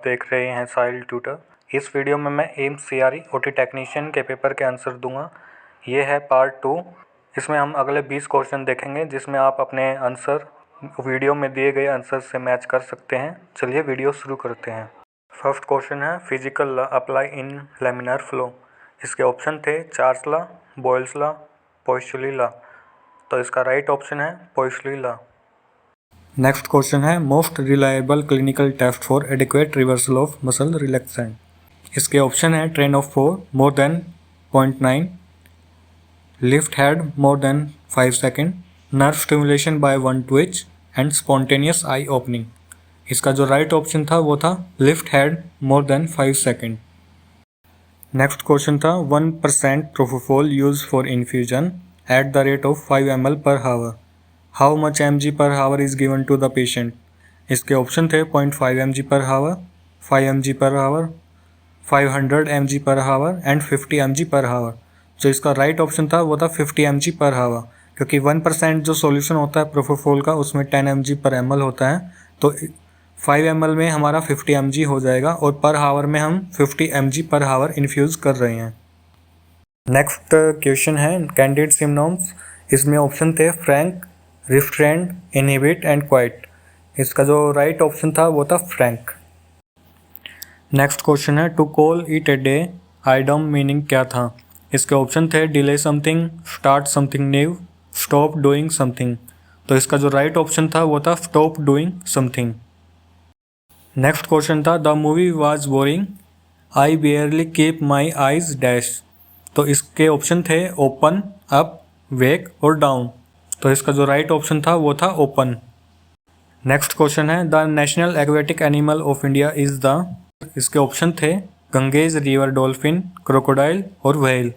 देख रहे हैं साहिल ट्यूटर। इस वीडियो में मैं एम्स CRE OT टेक्नीशियन के पेपर के आंसर दूंगा। ये है पार्ट 2। इसमें हम अगले 20 क्वेश्चन देखेंगे जिसमें आप अपने आंसर वीडियो में दिए गए आंसर से मैच कर सकते हैं। चलिए वीडियो शुरू करते हैं। फर्स्ट क्वेश्चन है physical law apply in laminar flow. इसके ऑप्शन थे Charles law, Boyle's law, Poiseuille law. तो इसका राइट ऑप्शन है पोइसली लॉ। नेक्स्ट क्वेश्चन है most reliable clinical test for adequate reversal of muscle relaxant. इसके option है train of 4 more than 0.9, lift head more than 5 second, nerve stimulation by 1 twitch and spontaneous eye opening. इसका जो right option था वो था lift head more than 5 second. Next question था 1% propofol use for infusion at the rate of 5 ml per hour. How much mg per hour is given to the patient. इसके option थे 0.5 mg per hour, 5 mg per hour, 500 mg per hour and 50 mg per हावर। जो इसका right option था वो था 50 mg per हावर, क्योंकि 1% जो solution होता है प्रोपोफोल का उसमें 10 mg पर ml होता है, तो 5 ml में हमारा 50 mg हो जाएगा और पर हावर में हम 50 mg पर हावर इन्फ्यूज़ कर रहे हैं। नेक्स्ट क्वेश्चन है कैंडिड सिम्पटम्स। इसमें ऑप्शन थे frank, restrained, inhibit and quiet. इसका जो राइट ऑप्शन था वो था फ्रैंक। नेक्स्ट क्वेश्चन है to call it a day idiom meaning क्या था। इसके ऑप्शन थे delay something, start something new, stop doing something. तो इसका जो राइट ऑप्शन था वो था stop doing something. Next question था the movie was boring, I barely keep my eyes dash. तो इसके ऑप्शन थे ओपन, अप, वेक और डाउन। तो इसका जो राइट ऑप्शन था वो था ओपन। नेक्स्ट क्वेश्चन है the national aquatic animal of India is the. इसके ऑप्शन थे गंगेज रिवर डॉल्फिन, क्रोकोडाइल और व्हेल।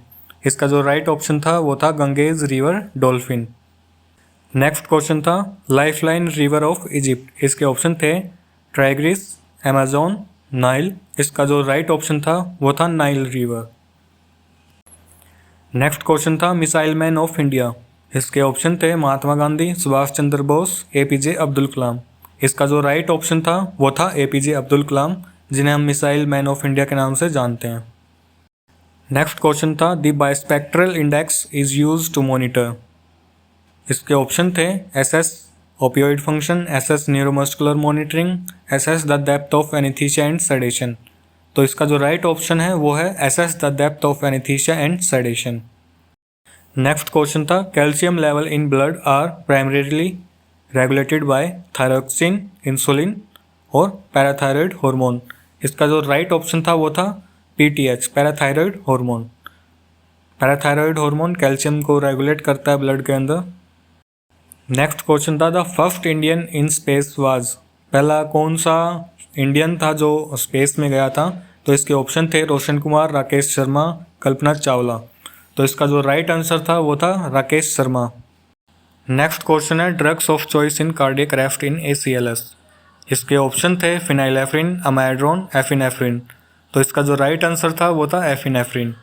इसका जो राइट ऑप्शन था वो था Ganges river dolphin. Next question था लाइफलाइन रिवर ऑफ इजिप्ट। इसके ऑप्शन थे टाइग्रिस, अमेजोन, नाइल। इसका जो राइट ऑप्शन था वो था नाइल रिवर। नेक्स्ट क्वेश्चन था मिसाइल मैन ऑफ इंडिया। इसके ऑप्शन थे महात्मा गांधी, सुभाष चंद्र बोस, APJ अब्दुल कलाम। इसका जो राइट ऑप्शन था वो था APJ अब्दुल कलाम, जिन्हें हम मिसाइल मैन ऑफ इंडिया के नाम से जानते हैं। नेक्स्ट क्वेश्चन था the bispectral index is use to monitor. इसके ऑप्शन थे SS opioid function, SS neuromuscular monitoring, SS the depth of anaesthesia and sedation. तो इसका जो राइट ऑप्शन है वो है SS the depth of anaesthesia and sedation. Next question था calcium level in blood are primarily regulated by thyroxine, insulin और parathyroid hormone. इसका जो राइट ऑप्शन था वो था PTH, parathyroid hormone. Parathyroid hormone calcium को रेगुलेट करता है ब्लड के अंदर। नेक्स्ट क्वेश्चन था the first Indian in space was. पहला कौन सा इंडियन था जो स्पेस में गया था। तो इसके ऑप्शन थे रोशन कुमार, राकेश शर्मा, कल्पना चावला। तो इसका जो राइट आंसर था वो था राकेश शर्मा। नेक्स्ट क्वेश्चन है drugs of choice in cardiac arrest in ACLS। इसके ऑप्शन थे फिनाइलेफ्रिन, अमाइड्रोन, एफिनेफ्रिन। तो इसका जो राइट आंसर था वो था एफिनेफ्रिन।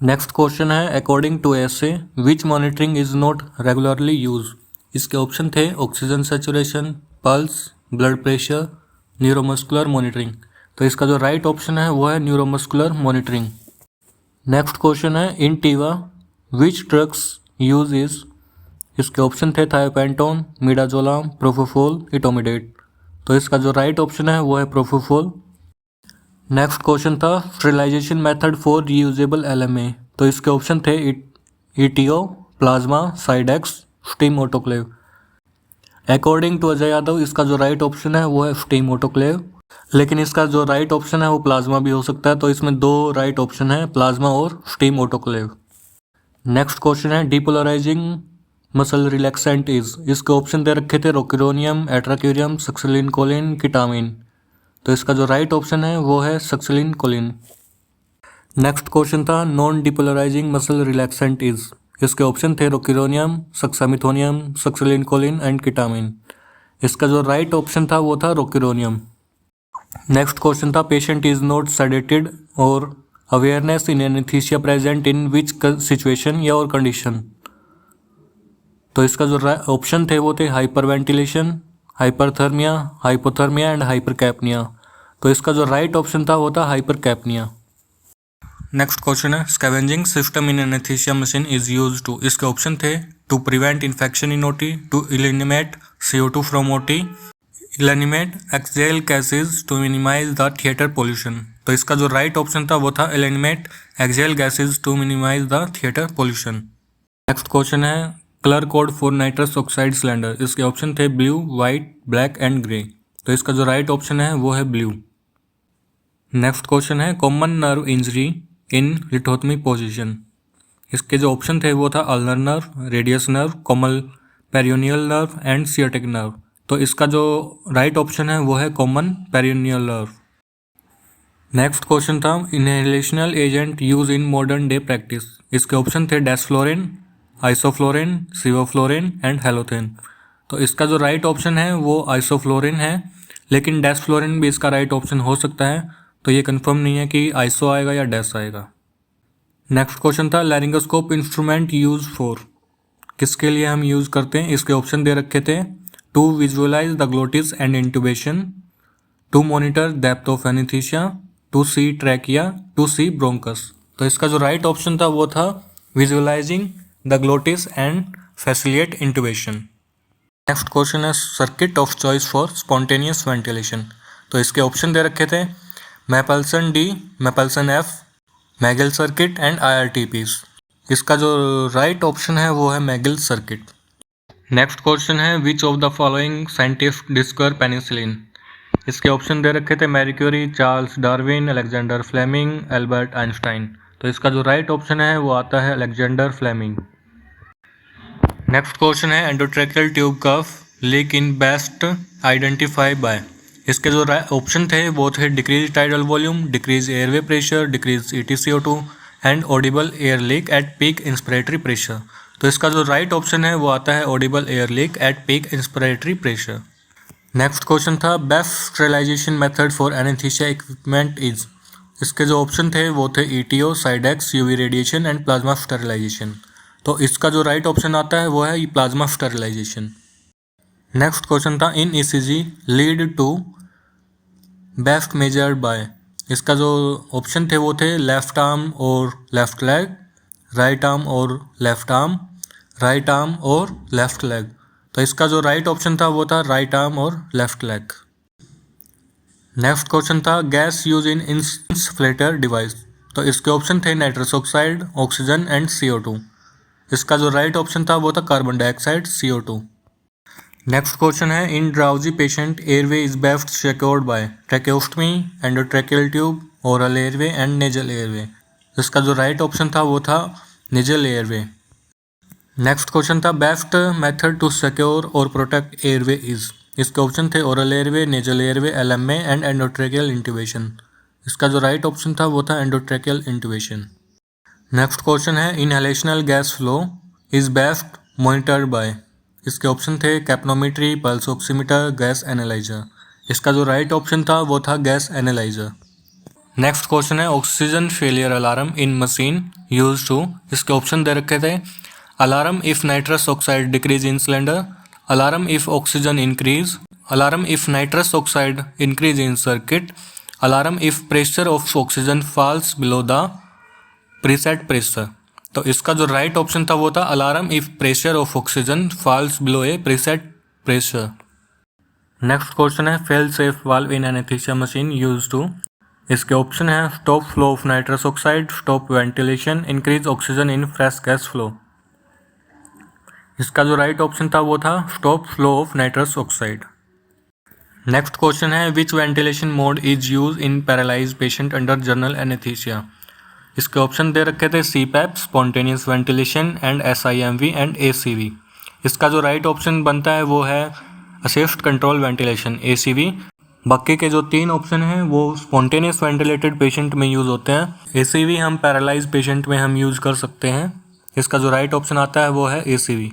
नेक्स्ट क्वेश्चन है according to essay which monitoring is not regularly use. इसके ऑप्शन थे oxygen saturation, pulse, blood pressure, neuromuscular monitoring. तो इसका जो राइट ऑप्शन है वो है न्यूरोमस्कुलर मॉनिटरिंग। नेक्स्ट क्वेश्चन है in TIVA which drugs use is. इसके ऑप्शन थे थायोपेंटोन, मिडाजोलाम, प्रोपोफोल, इटोमिडेट। तो इसका जो राइट ऑप्शन है वो है प्रोपोफोल। नेक्स्ट क्वेश्चन था sterilization method for reusable LMA। तो इसके ऑप्शन थे ETO, plasma, cidex, steam autoclave. According to Ajay Yadav इसका जो राइट ऑप्शन है वो है स्टीम ऑटोक्लेव, लेकिन इसका जो राइट ऑप्शन है वो प्लाज्मा भी हो सकता है। तो इसमें दो राइट ऑप्शन है, प्लाज्मा और स्टीम ऑटोक्लेव। नेक्स्ट क्वेश्चन है डिपोलराइजिंग मसल रिलैक्सेंट इज। इसके ऑप्शन दे रखे थे रोकिरोनियम, एट्राक्यूरियम, सक्सिलिनकोलिन, किटामिन। तो इसका जो राइट ऑप्शन है वो है सक्सिलिनकोलिन। नेक्स्ट क्वेश्चन था non depolarising muscle relaxant is. इसके ऑप्शन थे रोकिरोनियम, सक्सामिथोनियम, सक्सिलिनकोलिन एंड किटामिन। इसका जो राइट ऑप्शन था वो था रोकिरोनियम। नेक्स्ट क्वेश्चन था पेशेंट इज नॉट सेडेटेड और awareness in anaesthesia present in which situation या और कंडीशन। तो इसका जो ऑप्शन थे वो थे hyperventilation, hyperthermia, hypothermia and hypercapnia. तो इसका जो राइट ऑप्शन था वो था हाइपरकैप्निया। नेक्स्ट क्वेश्चन है scavenging system in anaesthesia machine is use to. इसके ऑप्शन थे to prevent infection in OT, to eliminate CO2 from OT, eliminate exhale gases, to minimise the theatre pollution. तो इसका जो right option था वो था eliminate exhale gases to minimise the theatre pollution. Next question है colour code for nitrous oxide cylinder. इसके option थे blue, white, black and grey. तो इसका जो राइट ऑप्शन है वो है ब्लू। नेक्स्ट क्वेश्चन है common nerve injury in lithotomy position. इसके जो ऑप्शन थे वो था ulnar nerve, radius nerve, common peroneal nerve and sciatic nerve. तो इसका जो राइट ऑप्शन है वो है common peroneal nerve. Next question था inhalational agent use in modern day practice. इसके ऑप्शन थे डेस्फ्लोरिन, आइसोफ्लोरिन, सिवोफ्लोरिन एंड हेलोथेन। तो इसका जो राइट ऑप्शन है वो आइसोफ्लोरिन है, लेकिन डेस्फ्लोरिन भी इसका राइट ऑप्शन हो सकता है, तो ये कंफर्म नहीं है कि आइसो आएगा या डेस आएगा। नेक्स्ट क्वेश्चन था लैरिंगोस्कोप इंस्ट्रूमेंट यूज फॉर। किसके लिए हम यूज करते हैं? इसके ऑप्शन दे रखे थे to visualize the glottis and intubation, to monitor depth of anaesthesia, to see trachea, to see bronchus. तो इसका जो राइट ऑप्शन था वो था visualizing the glottis and facilitate intubation. Next question है circuit of choice for spontaneous ventilation. तो इसके option दे रखे थे Mapleson D, Mapleson F, Magill circuit and IRTPs। इसका जो राइट ऑप्शन है वो है मैगल सर्किट। नेक्स्ट क्वेश्चन है which of the following scientist discover penicillin. इसके ऑप्शन दे रखे थे Marie Curie, Charles Darwin, Alexander Fleming, Albert Einstein. तो इसका जो राइट ऑप्शन है वो आता है अलेक्जेंडर फ्लेमिंग। नेक्स्ट क्वेश्चन है endotracheal tube cuff leak in best identify by. इसके जो ऑप्शन थे वो थे decrease tidal volume, decrease airway pressure, decrease EtCO2 and audible air leak at peak inspiratory pressure. तो इसका जो राइट ऑप्शन है वो आता है audible air leak at peak inspiratory pressure. Next question था best sterilization method for anaesthesia equipment is. इसके जो ऑप्शन थे वो थे ETO, cidex, UV radiation and plasma sterilization. तो इसका जो राइट ऑप्शन आता है वो है प्लाज्मा स्टेरिलाइजेशन। नेक्स्ट क्वेश्चन था in ECG lead two best measured by. इसका जो ऑप्शन थे वो थे लेफ्ट आर्म और लेफ्ट लेग, राइट आर्म और लेफ्ट आर्म, राइट आर्म और लेफ्ट लेग। तो इसका जो राइट ऑप्शन था वो था राइट आर्म और लेफ्ट लेग। नेक्स्ट क्वेश्चन था gas use in insufflator device. तो इसके ऑप्शन थे nitrous oxide, oxygen and CO2। इसका जो राइट ऑप्शन था वो था carbon dioxide, CO2। Next question है in drowsy patient airway is best secured by tracheostomy, endotracheal tube, oral airway and nasal airway. इसका जो राइट ऑप्शन था वो था नेजल एयरवे। नेक्स्ट क्वेश्चन था बेस्ट मेथड टू सिक्योर और protect airway is. इसके option थे oral airway, nasal airway, LMA and endotracheal intubation. इसका जो राइट ऑप्शन था वो था एंडोट्रैकियल इंट्यूबेशन। नेक्स्ट क्वेश्चन है inhalational gas flow is best monitored bye. इसके ऑप्शन थे capnometry, pulse oximeter, gas analyser. इसका जो राइट ऑप्शन था वो था गैस एनालाइजर। नेक्स्ट क्वेश्चन है oxygen failure alarm in machine use to. इसके ऑप्शन दे रखे थे alarm if nitrous oxide decrease in cylinder, alarm if oxygen increase, alarm if nitrous oxide increase in circuit, alarm if pressure of oxygen falls below the preset pressure. तो इसका जो right option था वो था alarm if pressure of oxygen falls below a preset pressure. Next question है fail safe valve in anaesthesia machine use to. इसके option है stop flow of nitrous oxide, stop ventilation, increase oxygen in fresh gas flow. इसका जो right option था वो था stop flow of nitrous oxide. Next question है which ventilation mode is use in paralyse patient under general anaesthesia. इसके option दे रखे थे CPAP, spontaneous ventilation and SIMV and ACV। इसका जो राइट ऑप्शन बनता है वो है असिस्ट कंट्रोल वेंटिलेशन, ACV। बाकी के जो 3 ऑप्शन हैं वो स्पॉन्टेनियस वेंटिलेटेड पेशेंट में यूज़ होते हैं। ACV हम पैरालाइज पेशेंट में हम यूज़ कर सकते हैं। इसका जो राइट ऑप्शन आता है वो है ACV।